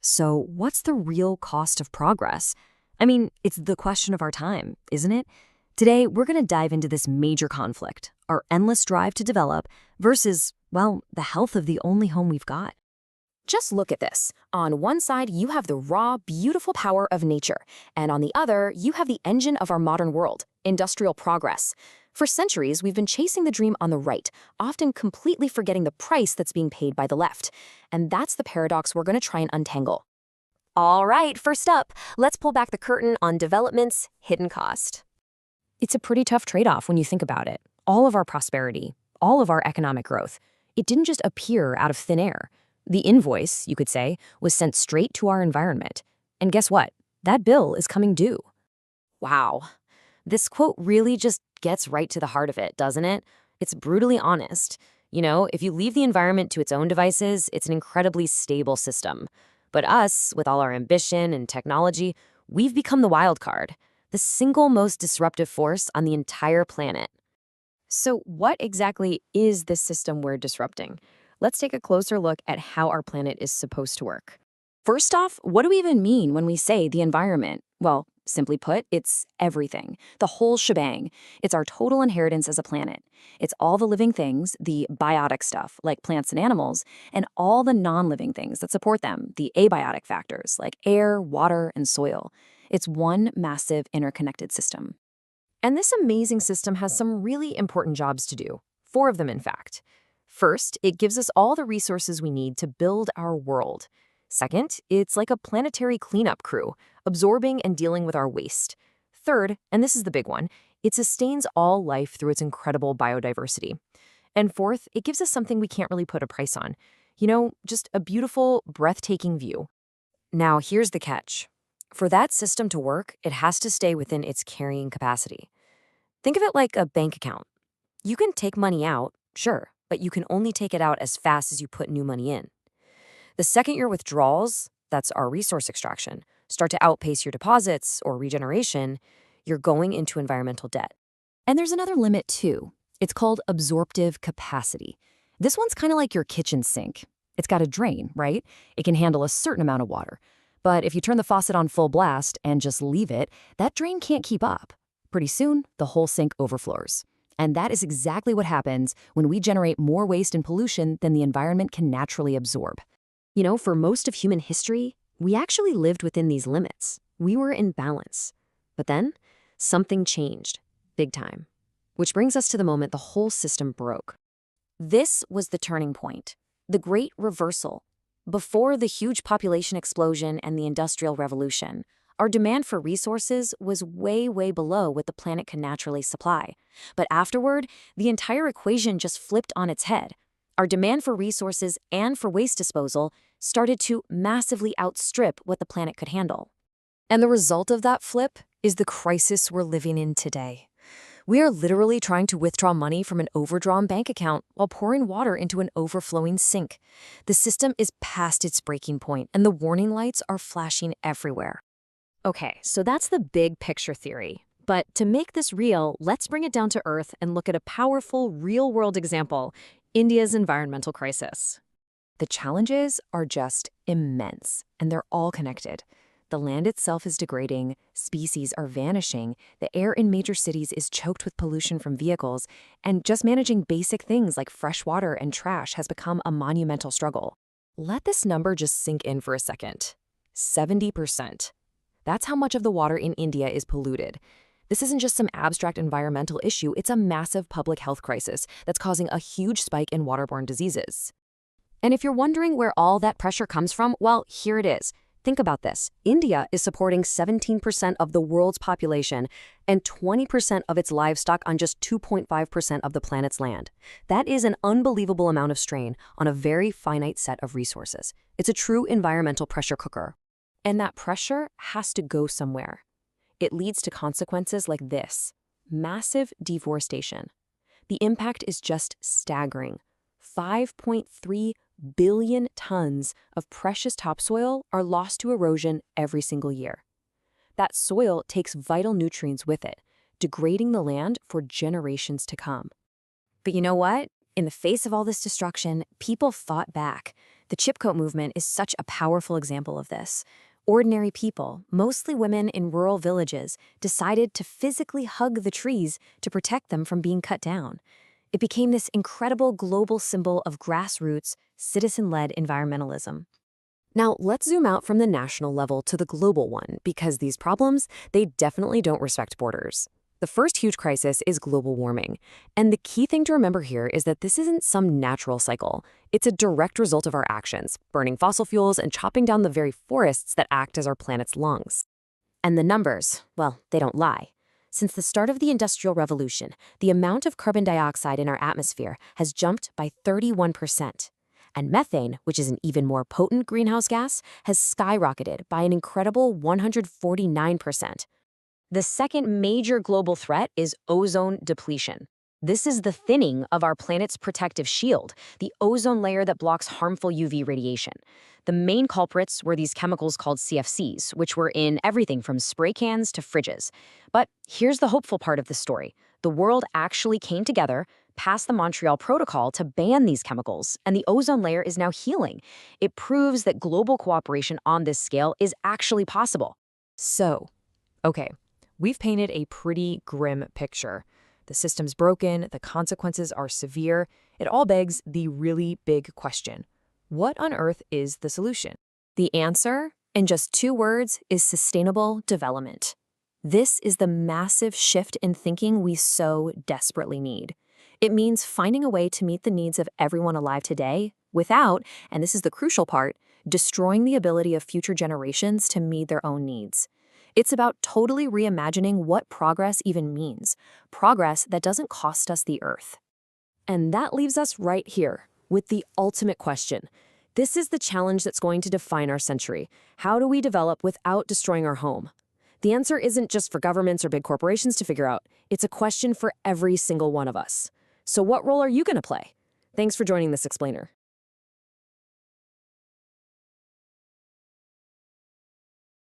So, what's the real cost of progress? I mean, it's the question of our time, isn't it? Today, we're going to dive into this major conflict, our endless drive to develop versus, well, the health of the only home we've got. Just look at this. On one side, you have the raw, beautiful power of nature, and on the other, you have the engine of our modern world, industrial progress. For centuries, we've been chasing the dream on the right, often completely forgetting the price that's being paid by the left. And that's the paradox we're going to try and untangle. All right, first up, let's pull back the curtain on development's hidden cost. It's a pretty tough trade-off when you think about it. All of our prosperity, all of our economic growth, it didn't just appear out of thin air. The invoice, you could say, was sent straight to our environment. And guess what? That bill is coming due. Wow. This quote really just gets right to the heart of it, doesn't it? It's brutally honest. You know, if you leave the environment to its own devices, it's an incredibly stable system. But us, with all our ambition and technology, we've become the wild card, the single most disruptive force on the entire planet. So what exactly is this system we're disrupting? Let's take a closer look at how our planet is supposed to work. First off, what do we even mean when we say the environment? Well, simply put, it's everything, the whole shebang. It's our total inheritance as a planet. It's all the living things, the biotic stuff, like plants and animals, and all the non-living things that support them, the abiotic factors, like air, water, and soil. It's one massive interconnected system. And this amazing system has some really important jobs to do. 4 of them, in fact. First, it gives us all the resources we need to build our world. Second, it's like a planetary cleanup crew, absorbing and dealing with our waste. Third, and this is the big one, it sustains all life through its incredible biodiversity. And fourth, it gives us something we can't really put a price on. You know, just a beautiful, breathtaking view. Now, here's the catch. For that system to work, it has to stay within its carrying capacity. Think of it like a bank account. You can take money out, sure, but you can only take it out as fast as you put new money in. The second your withdrawals, that's our resource extraction, start to outpace your deposits or regeneration, you're going into environmental debt. And there's another limit too. It's called absorptive capacity. This one's kind of like your kitchen sink. It's got a drain, right? It can handle a certain amount of water. But if you turn the faucet on full blast and just leave it, that drain can't keep up. Pretty soon, the whole sink overflows. And that is exactly what happens when we generate more waste and pollution than the environment can naturally absorb. You know, for most of human history, we actually lived within these limits. We were in balance. But then, something changed, big time. Which brings us to the moment the whole system broke. This was the turning point, the great reversal. Before the huge population explosion and the Industrial Revolution, our demand for resources was way, way below what the planet could naturally supply. But afterward, the entire equation just flipped on its head. Our demand for resources and for waste disposal started to massively outstrip what the planet could handle. And the result of that flip is the crisis we're living in today. We are literally trying to withdraw money from an overdrawn bank account while pouring water into an overflowing sink. The system is past its breaking point, and the warning lights are flashing everywhere. Okay, so that's the big picture theory. But to make this real, let's bring it down to earth and look at a powerful, real-world example, India's environmental crisis. The challenges are just immense, and they're all connected. The land itself is degrading, species are vanishing, the air in major cities is choked with pollution from vehicles, and just managing basic things like fresh water and trash has become a monumental struggle. Let this number just sink in for a second. 70%. That's how much of the water in India is polluted. This isn't just some abstract environmental issue, it's a massive public health crisis that's causing a huge spike in waterborne diseases. And if you're wondering where all that pressure comes from, well, here it is. Think about this. India is supporting 17% of the world's population and 20% of its livestock on just 2.5% of the planet's land. That is an unbelievable amount of strain on a very finite set of resources. It's a true environmental pressure cooker. And that pressure has to go somewhere. It leads to consequences like this: massive deforestation. The impact is just staggering. 5.3 billion tons of precious topsoil are lost to erosion every single year. That soil takes vital nutrients with it, degrading the land for generations to come. But you know what? In the face of all this destruction, people fought back. The chip coat movement is such a powerful example of this. Ordinary people, mostly women in rural villages, decided to physically hug the trees to protect them from being cut down. It became this incredible global symbol of grassroots, citizen-led environmentalism. Now, let's zoom out from the national level to the global one, because these problems, they definitely don't respect borders. The first huge crisis is global warming. And the key thing to remember here is that this isn't some natural cycle. It's a direct result of our actions, burning fossil fuels and chopping down the very forests that act as our planet's lungs. And the numbers, well, they don't lie. Since the start of the Industrial Revolution, the amount of carbon dioxide in our atmosphere has jumped by 31%. And methane, which is an even more potent greenhouse gas, has skyrocketed by an incredible 149%. The second major global threat is ozone depletion. This is the thinning of our planet's protective shield, the ozone layer that blocks harmful UV radiation. The main culprits were these chemicals called CFCs, which were in everything from spray cans to fridges. But here's the hopeful part of the story. The world actually came together, passed the Montreal Protocol to ban these chemicals, and the ozone layer is now healing. It proves that global cooperation on this scale is actually possible. Okay, we've painted a pretty grim picture. The system's broken, the consequences are severe. It all begs the really big question. What on earth is the solution? The answer, in just 2 words, is sustainable development. This is the massive shift in thinking we so desperately need. It means finding a way to meet the needs of everyone alive today without, and this is the crucial part, destroying the ability of future generations to meet their own needs. It's about totally reimagining what progress even means, progress that doesn't cost us the Earth. And that leaves us right here with the ultimate question. This is the challenge that's going to define our century. How do we develop without destroying our home? The answer isn't just for governments or big corporations to figure out. It's a question for every single one of us. So what role are you going to play? Thanks for joining this explainer.